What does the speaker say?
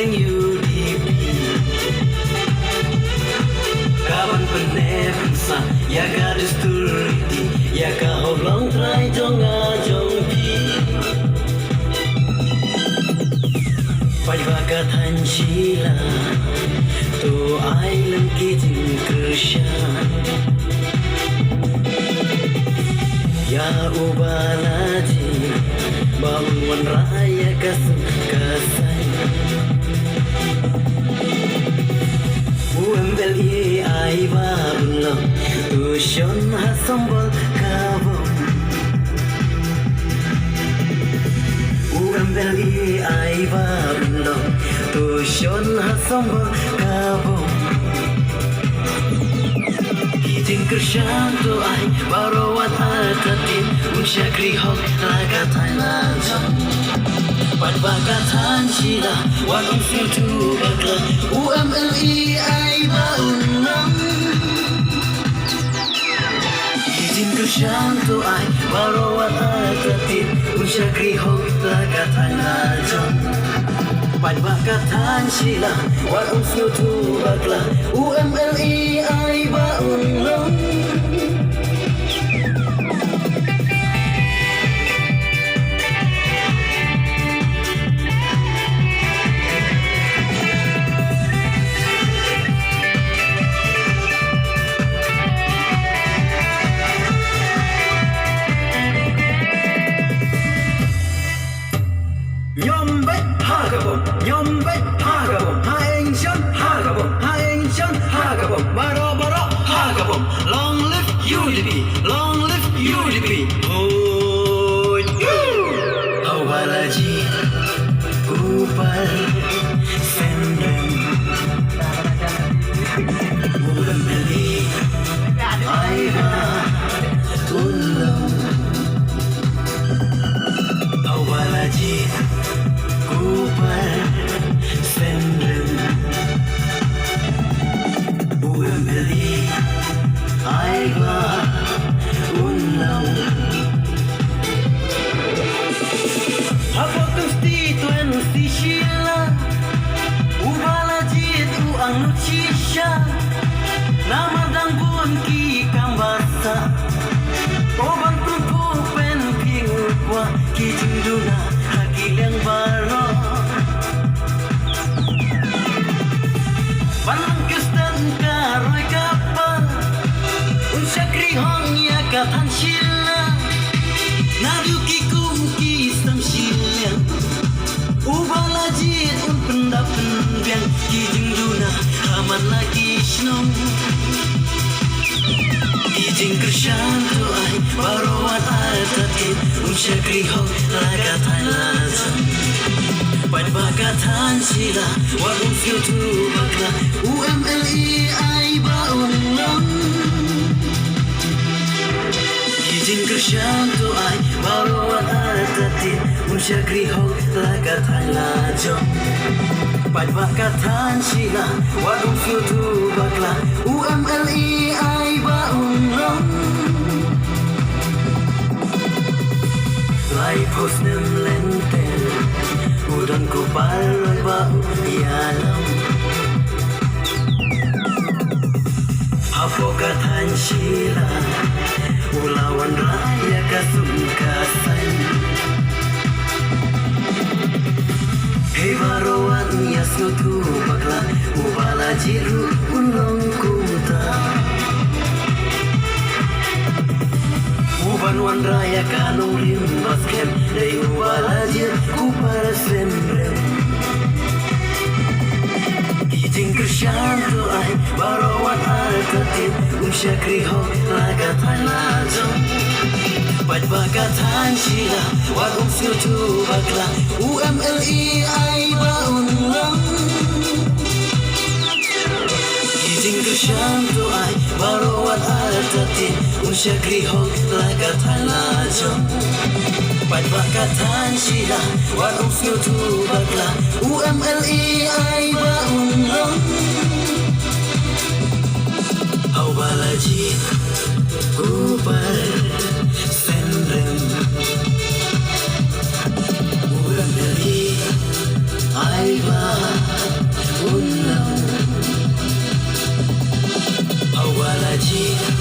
Leng UDP Kawan penepensa Ya gadis turiti Ya kau long try jong ajong pi Pai bakatan sila Tu ai leng kijing kershan Ya ubalaji Bangun raya kasum kasai UMLE ai babulong Tushon hasambol kabong UMLE ai babulong Tushon hasambol kabong Kijing kershan tu ai barawat atatin Unsyakri hok laga Thailand Pat bakatan sila Wadong situ bakla UMLE ai baunang Kijing kershan tu ai barawat atatin Unsyakri hok laga Thailand Pat bakatan sila Wadong situ bakla UMLE ai baunang Nyombe hagabom haengshon hagabom baro hagabom long live UDP oh awalaji upal sendem UMLE aiba ulum awalaji upal sendem UMLE aiba ulum Apa constituency sila Ubalajit uang nucisya Nama dangguan ki kambasa Oban kumpul pen pingukwa Ki jinduna hakil yang baro Panangkis dan karoy kapal Unsyakri hong ya katan sila Naduki kumki sam sila Ubalajit un pendapen biang Kijing duna haman lagi shnong Kijing kershan tu ai barawat atatin Unsyakri hong laga Thailand Pat bakatan sila Wadong siu tu bakla UMLE ai baunang Kijing kershan tu ai barawat atatin Unsyakri hok laga Thailand Pat bakatan sila Wadong siu tu bakla UMLE ai baunang Lai pos nem lenten Udon ko parang bau ialam Apo katan sila Ulawan raya kasungkasan Hei barawat nias nutu bakla Ubala jiru unong kumta Uban raya kanong limbas kem Day ubala jir upara semrem Kijing kershan tu ai barawat atatin Unsyakri hok laga Thailand Pat bakatan sila Wadong siu tu bakla UMLE ai baunang Kijing kershan tu ai barawat atatin Unsyakri hok laga Thailand Pat bakatan sila Wadong siu tu bakla UMLE ai baunang Awalaji upal sendem UMLE aiba Haji